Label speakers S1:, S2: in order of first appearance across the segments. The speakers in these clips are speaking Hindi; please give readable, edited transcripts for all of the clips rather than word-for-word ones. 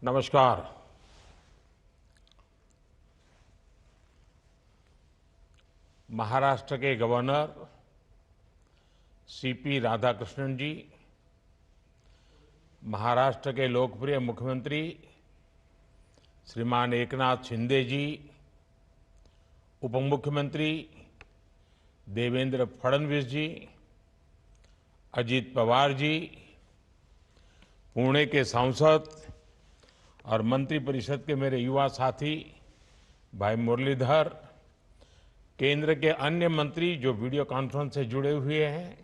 S1: नमस्कार। महाराष्ट्र के गवर्नर सीपी राधाकृष्णन जी, महाराष्ट्र के लोकप्रिय मुख्यमंत्री श्रीमान एकनाथ शिंदे जी, उपमुख्यमंत्री देवेंद्र फडणवीस जी, अजीत पवार जी, पुणे के सांसद और मंत्रिपरिषद के मेरे युवा साथी भाई मुरलीधर, केंद्र के अन्य मंत्री जो वीडियो कॉन्फ्रेंस से जुड़े हुए हैं,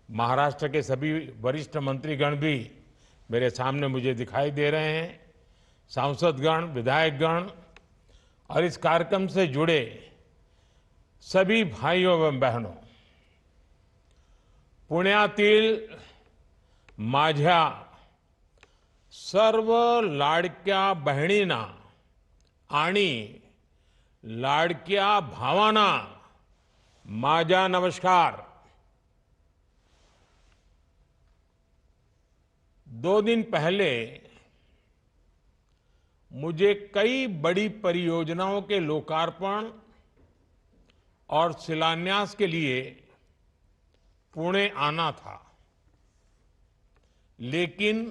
S1: महाराष्ट्र के सभी वरिष्ठ मंत्रीगण भी मेरे सामने मुझे दिखाई दे रहे हैं, सांसदगण, विधायकगण और इस कार्यक्रम से जुड़े सभी भाइयों एवं बहनों, पुण्यातील माझ्या सर्व लाडक्या बहिणींना आणि लाडक्या भावांना माझा नमस्कार। 2 दिन पहले मुझे कई बड़ी परियोजनाओं के लोकार्पण और शिलान्यास के लिए पुणे आना था, लेकिन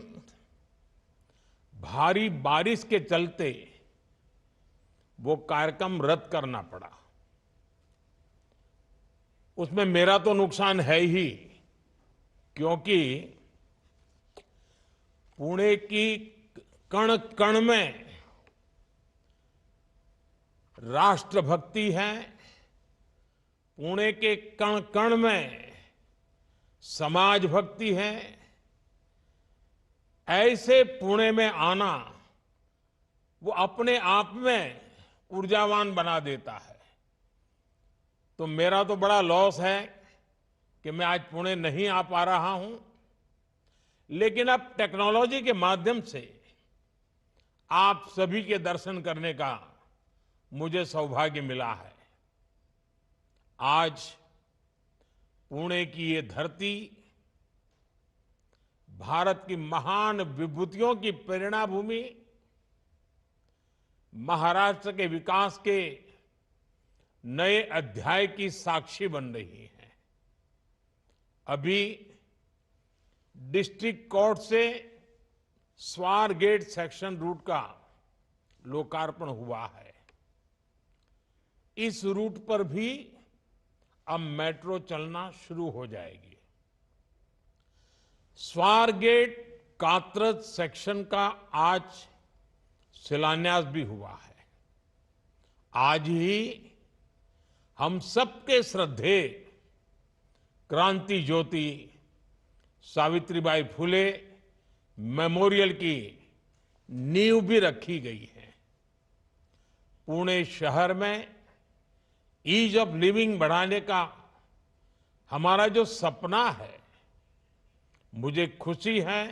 S1: भारी बारिश के चलते वो कार्यक्रम रद्द करना पड़ा। उसमें मेरा तो नुकसान है ही, क्योंकि पुणे की कण कण में राष्ट्रभक्ति है, पुणे के कण कण में समाज भक्ति है। ऐसे पुणे में आना वो अपने आप में ऊर्जावान बना देता है। तो मेरा तो बड़ा लॉस है कि मैं आज पुणे नहीं आ पा रहा हूं, लेकिन अब टेक्नोलॉजी के माध्यम से आप सभी के दर्शन करने का मुझे सौभाग्य मिला है। आज पुणे की ये धरती भारत की महान विभूतियों की प्रेरणा भूमि, महाराष्ट्र के विकास के नए अध्याय की साक्षी बन रही है। अभी डिस्ट्रिक्ट कोर्ट से स्वार गेट सेक्शन रूट का लोकार्पण हुआ है। इस रूट पर भी अब मेट्रो चलना शुरू हो जाएगी। स्वार गेट कात्रज सेक्शन का आज शिलान्यास भी हुआ है। आज ही हम सबके श्रद्धेय क्रांति ज्योति सावित्रीबाई फुले मेमोरियल की नींव भी रखी गई है। पुणे शहर में ईज ऑफ लिविंग बढ़ाने का हमारा जो सपना है, मुझे खुशी है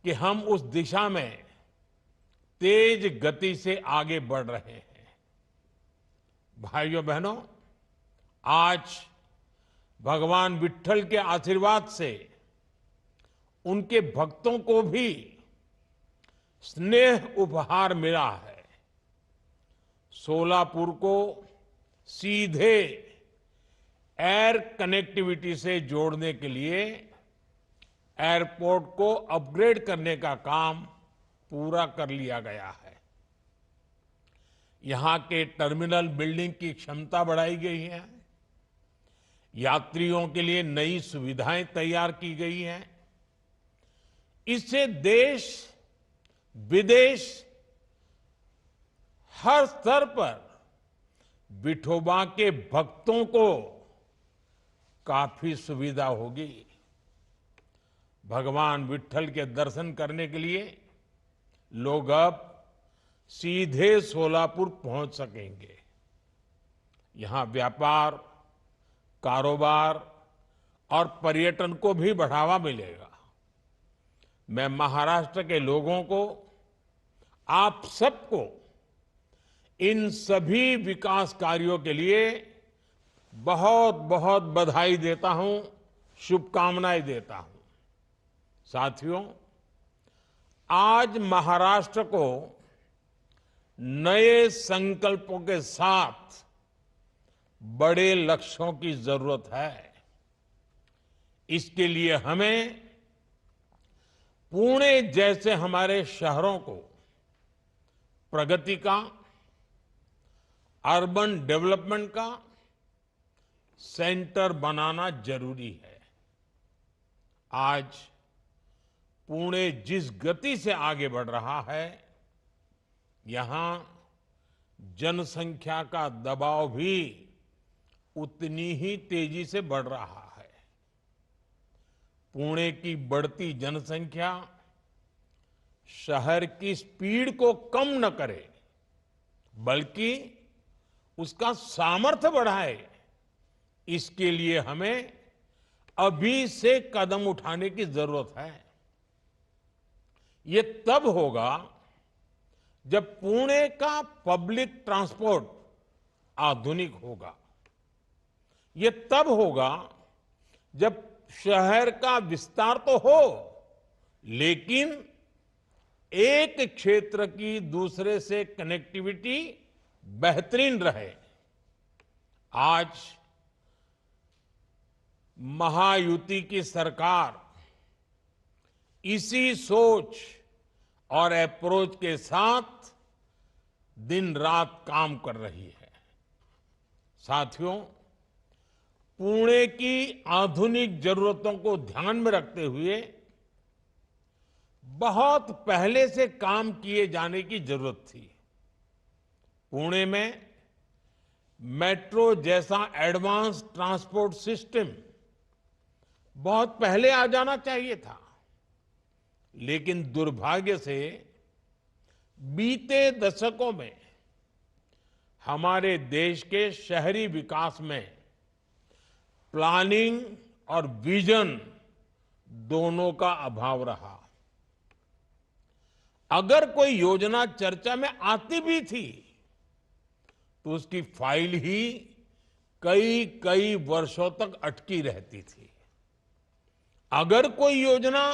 S1: कि हम उस दिशा में तेज गति से आगे बढ़ रहे हैं। भाइयों बहनों, आज भगवान विट्ठल के आशीर्वाद से उनके भक्तों को भी स्नेह उपहार मिला है। सोलापुर को सीधे एयर कनेक्टिविटी से जोड़ने के लिए एयरपोर्ट को अपग्रेड करने का काम पूरा कर लिया गया है। यहां के टर्मिनल बिल्डिंग की क्षमता बढ़ाई गई है, यात्रियों के लिए नई सुविधाएं तैयार की गई हैं। इससे देश विदेश हर स्तर पर विठोबा के भक्तों को काफी सुविधा होगी। भगवान विट्ठल के दर्शन करने के लिए लोग अब सीधे सोलापुर पहुंच सकेंगे। यहां व्यापार, कारोबार और पर्यटन को भी बढ़ावा मिलेगा। मैं महाराष्ट्र के लोगों को, आप सबको इन सभी विकास कार्यों के लिए बहुत बहुत बधाई देता हूं, शुभकामनाएं देता हूं। साथियों, आज महाराष्ट्र को नए संकल्पों के साथ बड़े लक्ष्यों की जरूरत है। इसके लिए हमें पुणे जैसे हमारे शहरों को प्रगति का, अर्बन डेवलपमेंट का सेंटर बनाना जरूरी है। आज पुणे जिस गति से आगे बढ़ रहा है, यहां जनसंख्या का दबाव भी उतनी ही तेजी से बढ़ रहा है। पुणे की बढ़ती जनसंख्या शहर की स्पीड को कम न करे, बल्कि उसका सामर्थ्य बढ़ाए। इसके लिए हमें अभी से कदम उठाने की जरूरत है। ये तब होगा जब पुणे का पब्लिक ट्रांसपोर्ट आधुनिक होगा। ये तब होगा जब शहर का विस्तार तो हो, लेकिन एक क्षेत्र की दूसरे से कनेक्टिविटी बेहतरीन रहे। आज महायुति की सरकार इसी सोच और अप्रोच के साथ दिन रात काम कर रही है। साथियों, पुणे की आधुनिक जरूरतों को ध्यान में रखते हुए बहुत पहले से काम किए जाने की जरूरत थी। पुणे में मेट्रो जैसा एडवांस ट्रांसपोर्ट सिस्टम बहुत पहले आ जाना चाहिए था, लेकिन दुर्भाग्य से बीते दशकों में हमारे देश के शहरी विकास में प्लानिंग और विजन दोनों का अभाव रहा। अगर कोई योजना चर्चा में आती भी थी, तो उसकी फाइल ही कई कई वर्षों तक अटकी रहती थी। अगर कोई योजना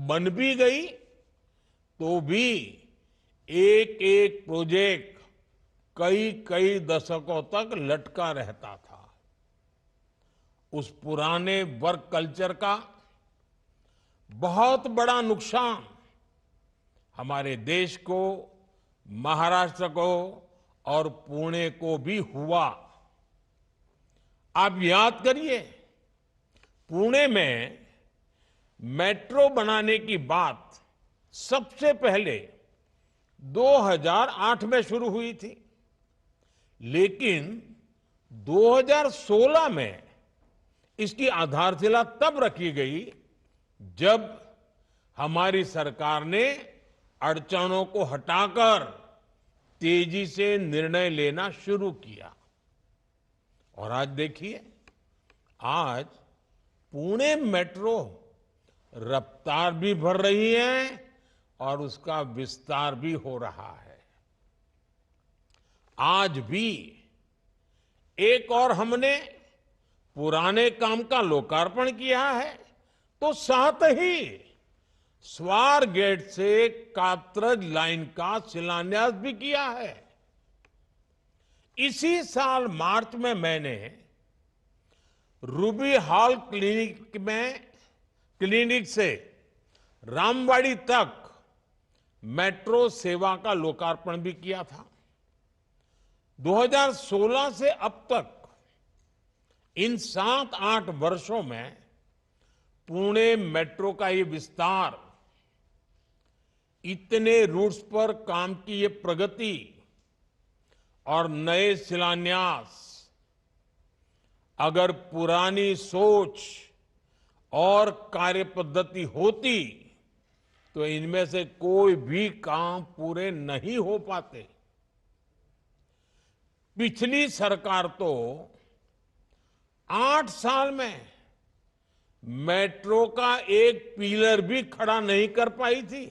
S1: बन भी गई, तो भी एक एक प्रोजेक्ट कई कई दशकों तक लटका रहता था। उस पुराने वर्क कल्चर का बहुत बड़ा नुकसान हमारे देश को, महाराष्ट्र को और पुणे को भी हुआ। आप याद करिए, पुणे में मेट्रो बनाने की बात सबसे पहले 2008 में शुरू हुई थी, लेकिन 2016 में इसकी आधारशिला तब रखी गई जब हमारी सरकार ने अड़चनों को हटाकर तेजी से निर्णय लेना शुरू किया। और आज देखिए, आज पुणे मेट्रो रफ्तार भी भर रही है और उसका विस्तार भी हो रहा है। आज भी एक और हमने पुराने काम का लोकार्पण किया है, तो साथ ही स्वार गेट से कात्रज लाइन का शिलान्यास भी किया है। इसी साल मार्च में मैंने रूबी हॉल क्लिनिक से रामवाड़ी तक मेट्रो सेवा का लोकार्पण भी किया था। 2016 से अब तक इन 7-8 वर्षों में पुणे मेट्रो का ये विस्तार, इतने रूट्स पर काम की ये प्रगति और नए शिलान्यास, अगर पुरानी सोच और कार्य पद्धति होती तो इनमें से कोई भी काम पूरे नहीं हो पाते। पिछली सरकार तो 8 साल में मेट्रो का एक पिलर भी खड़ा नहीं कर पाई थी,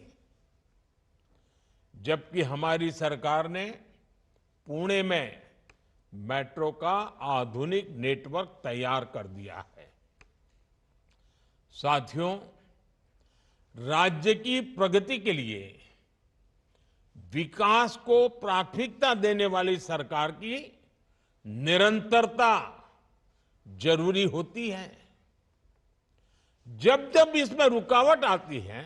S1: जबकि हमारी सरकार ने पुणे में मेट्रो का आधुनिक नेटवर्क तैयार कर दिया है। साथियों, राज्य की प्रगति के लिए विकास को प्राथमिकता देने वाली सरकार की निरंतरता जरूरी होती है। जब जब इसमें रुकावट आती है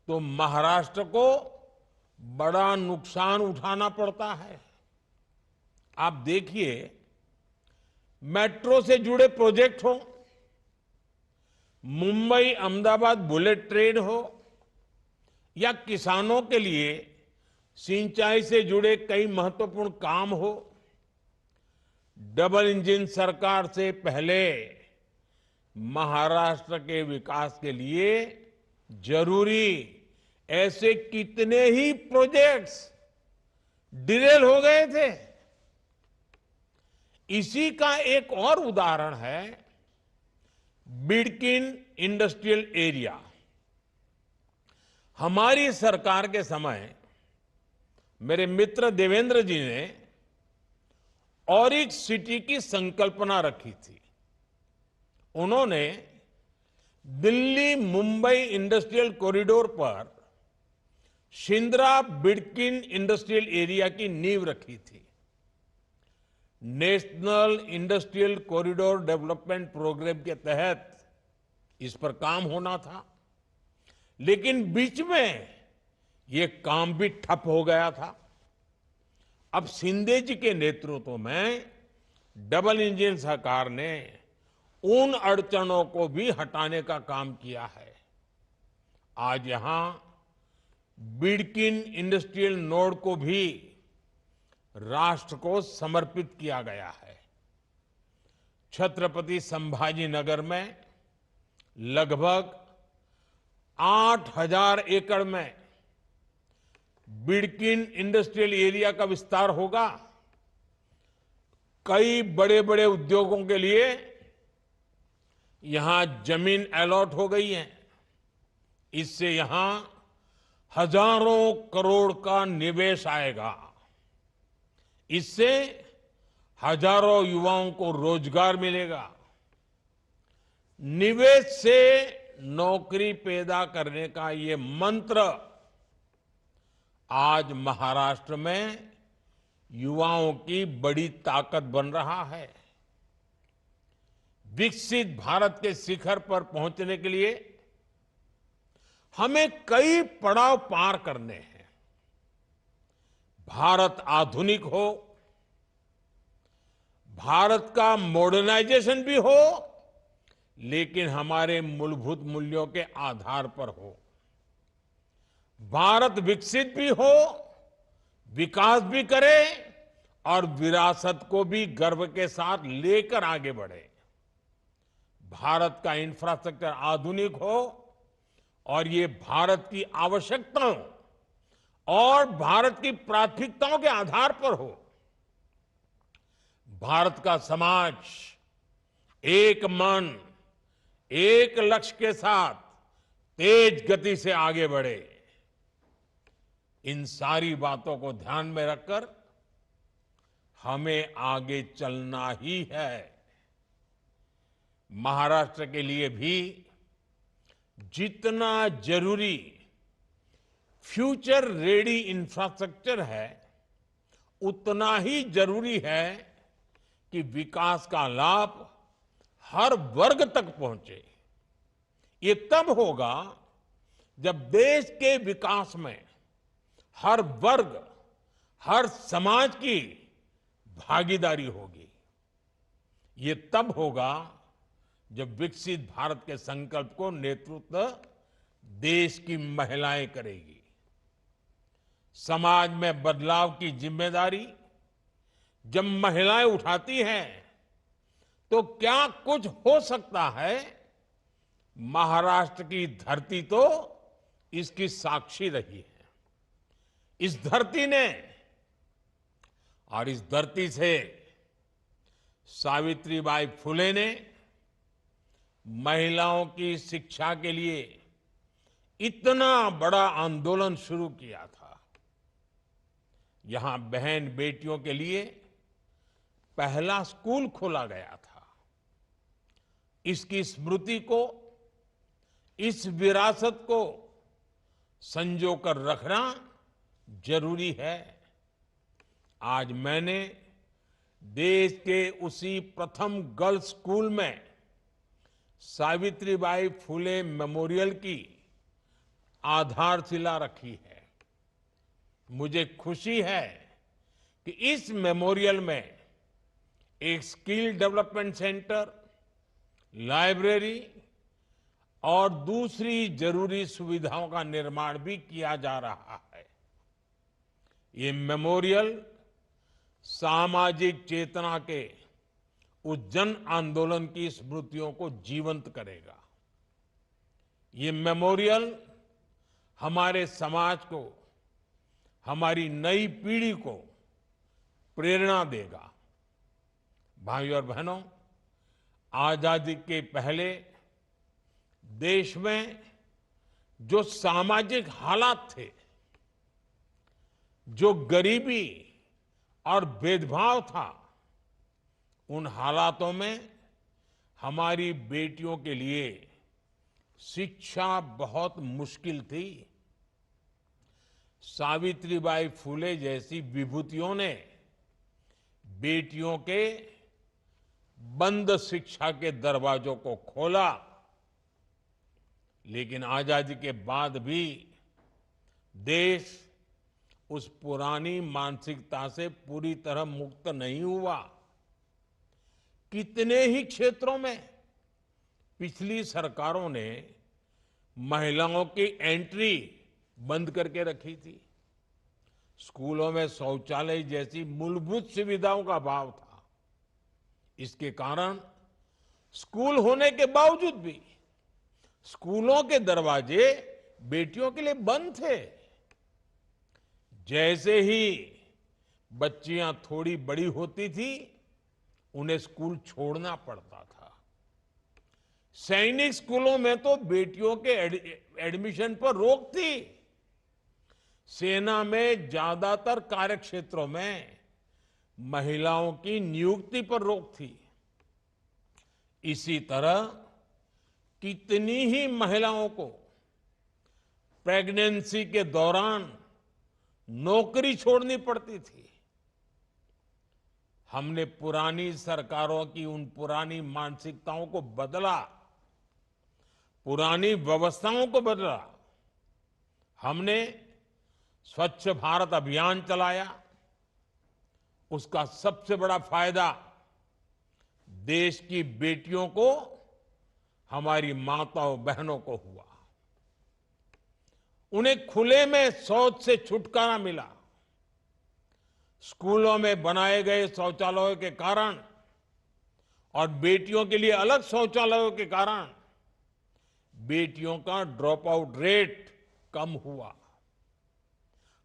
S1: तो महाराष्ट्र को बड़ा नुकसान उठाना पड़ता है। आप देखिए, मेट्रो से जुड़े प्रोजेक्ट हो, मुंबई अहमदाबाद बुलेट ट्रेन हो, या किसानों के लिए सिंचाई से जुड़े कई महत्वपूर्ण काम हो, डबल इंजन सरकार से पहले महाराष्ट्र के विकास के लिए जरूरी ऐसे कितने ही प्रोजेक्ट्स डिलेल हो गए थे। इसी का एक और उदाहरण है बिडकिन इंडस्ट्रियल एरिया। हमारी सरकार के समय मेरे मित्र देवेंद्र जी ने ऑरिक सिटी की संकल्पना रखी थी। उन्होंने दिल्ली मुंबई इंडस्ट्रियल कॉरिडोर पर शिंद्रा बिडकिन इंडस्ट्रियल एरिया की नींव रखी थी। National industrial corridor development programme के तहत इस पर काम होना था, लेकिन बीच में ये काम भी ठप हो गया था। अब शिंदे जी के नेतृत्व में डबल इंजन सरकार ने उन अड़चनों को भी हटाने का काम किया है। आज यहां बिडकिन इंडस्ट्रियल नोड को भी राष्ट्र को समर्पित किया गया है। छत्रपति संभाजी नगर में लगभग 8,000 एकड़ में बिडकिन इंडस्ट्रियल एरिया का विस्तार होगा। कई बड़े बड़े उद्योगों के लिए यहां जमीन अलॉट हो गई है। इससे यहां हजारों करोड़ का निवेश आएगा। इससे हजारों युवाओं को रोजगार मिलेगा। निवेश से नौकरी पैदा करने का ये मंत्र आज महाराष्ट्र में युवाओं की बड़ी ताकत बन रहा है। विकसित भारत के शिखर पर पहुंचने के लिए हमें कई पड़ाव पार करने हैं। भारत आधुनिक हो, भारत का मॉडर्नाइजेशन भी हो, लेकिन हमारे मूलभूत मूल्यों के आधार पर हो। भारत विकसित भी हो, विकास भी करे और विरासत को भी गर्व के साथ लेकर आगे बढ़े। भारत का इंफ्रास्ट्रक्चर आधुनिक हो और ये भारत की आवश्यकताओं और भारत की प्राथमिकताओं के आधार पर हो। भारत का समाज एक मन, एक लक्ष्य के साथ तेज गति से आगे बढ़े। इन सारी बातों को ध्यान में रखकर हमें आगे चलना ही है। महाराष्ट्र के लिए भी जितना जरूरी फ्यूचर रेडी इंफ्रास्ट्रक्चर है, उतना ही जरूरी है कि विकास का लाभ हर वर्ग तक पहुंचे। ये तब होगा जब देश के विकास में हर वर्ग, हर समाज की भागीदारी होगी। ये तब होगा जब विकसित भारत के संकल्प को नेतृत्व देश की महिलाएं करेगी। समाज में बदलाव की जिम्मेदारी जब महिलाएं उठाती हैं तो क्या कुछ हो सकता है। महाराष्ट्र की धरती तो इसकी साक्षी रही है। इस धरती ने और इस धरती से सावित्रीबाई फुले ने महिलाओं की शिक्षा के लिए इतना बड़ा आंदोलन शुरू किया था। यहां बहन बेटियों के लिए पहला स्कूल खोला गया था। इसकी स्मृति को इस विरासत को संजो कर रखना जरूरी है। आज मैंने देश के उसी प्रथम गर्ल्स स्कूल में सावित्रीबाई फुले मेमोरियल की आधारशिला रखी है। मुझे खुशी है कि इस मेमोरियल में एक स्किल डेवलपमेंट सेंटर, लाइब्रेरी और दूसरी जरूरी सुविधाओं का निर्माण भी किया जा रहा है। ये मेमोरियल सामाजिक चेतना के उस जन आंदोलन की स्मृतियों को जीवंत करेगा। ये मेमोरियल हमारे समाज को, हमारी नई पीढ़ी को प्रेरणा देगा। भाइयों और बहनों, आजादी के पहले देश में जो सामाजिक हालात थे, जो गरीबी और भेदभाव था, उन हालातों में हमारी बेटियों के लिए शिक्षा बहुत मुश्किल थी। सावित्रीबाई फुले जैसी विभूतियों ने बेटियों के बंद शिक्षा के दरवाजों को खोला, लेकिन आजादी के बाद भी देश उस पुरानी मानसिकता से पूरी तरह मुक्त नहीं हुआ। कितने ही क्षेत्रों में पिछली सरकारों ने महिलाओं की एंट्री बंद करके रखी थी। स्कूलों में शौचालय जैसी मूलभूत सुविधाओं का अभाव था। इसके कारण स्कूल होने के बावजूद भी स्कूलों के दरवाजे बेटियों के लिए बंद थे। जैसे ही बच्चियां थोड़ी बड़ी होती थी, उन्हें स्कूल छोड़ना पड़ता था। सैनिक स्कूलों में तो बेटियों के एडमिशन पर रोक थी। सेना में ज्यादातर कार्यक्षेत्रों में महिलाओं की नियुक्ति पर रोक थी। इसी तरह कितनी ही महिलाओं को प्रेगनेंसी के दौरान नौकरी छोड़नी पड़ती थी। हमने पुरानी सरकारों की उन पुरानी मानसिकताओं को बदला, पुरानी व्यवस्थाओं को बदला। हमने स्वच्छ भारत अभियान चलाया। उसका सबसे बड़ा फायदा देश की बेटियों को, हमारी माताओं बहनों को हुआ। उन्हें खुले में शौच से छुटकारा मिला। स्कूलों में बनाए गए शौचालयों के कारण और बेटियों के लिए अलग शौचालयों के कारण बेटियों का ड्रॉप आउट रेट कम हुआ।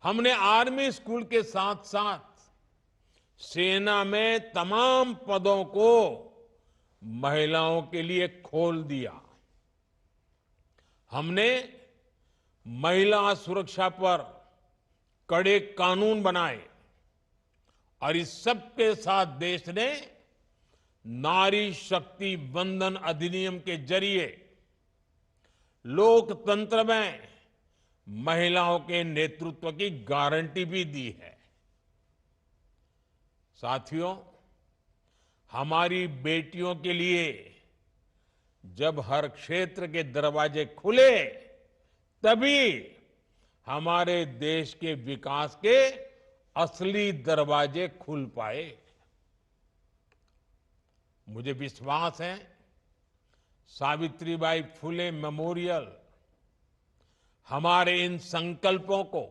S1: हमने आर्मी स्कूल के साथ साथ सेना में तमाम पदों को महिलाओं के लिए खोल दिया। हमने महिला सुरक्षा पर कड़े कानून बनाए और इस सब के साथ देश ने नारी शक्ति वंदन अधिनियम के जरिए लोकतंत्र में महिलाओं के नेतृत्व की गारंटी भी दी है। साथियों, हमारी बेटियों के लिए जब हर क्षेत्र के दरवाजे खुले, तभी हमारे देश के विकास के असली दरवाजे खुल पाए। मुझे विश्वास है सावित्रीबाई फुले मेमोरियल हमारे इन संकल्पों को,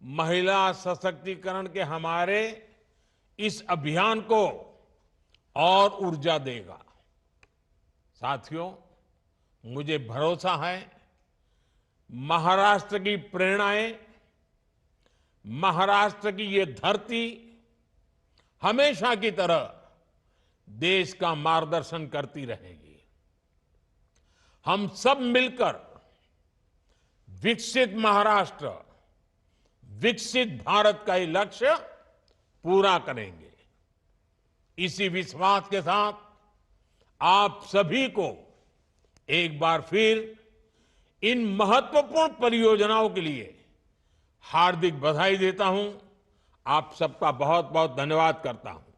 S1: महिला सशक्तिकरण के हमारे इस अभियान को और ऊर्जा देगा। साथियों, मुझे भरोसा है महाराष्ट्र की प्रेरणाएं, महाराष्ट्र की ये धरती हमेशा की तरह देश का मार्गदर्शन करती रहेगी। हम सब मिलकर विकसित महाराष्ट्र, विकसित भारत का ये लक्ष्य पूरा करेंगे। इसी विश्वास के साथ आप सभी को एक बार फिर इन महत्वपूर्ण परियोजनाओं के लिए हार्दिक बधाई देता हूं। आप सबका बहुत बहुत धन्यवाद करता हूं।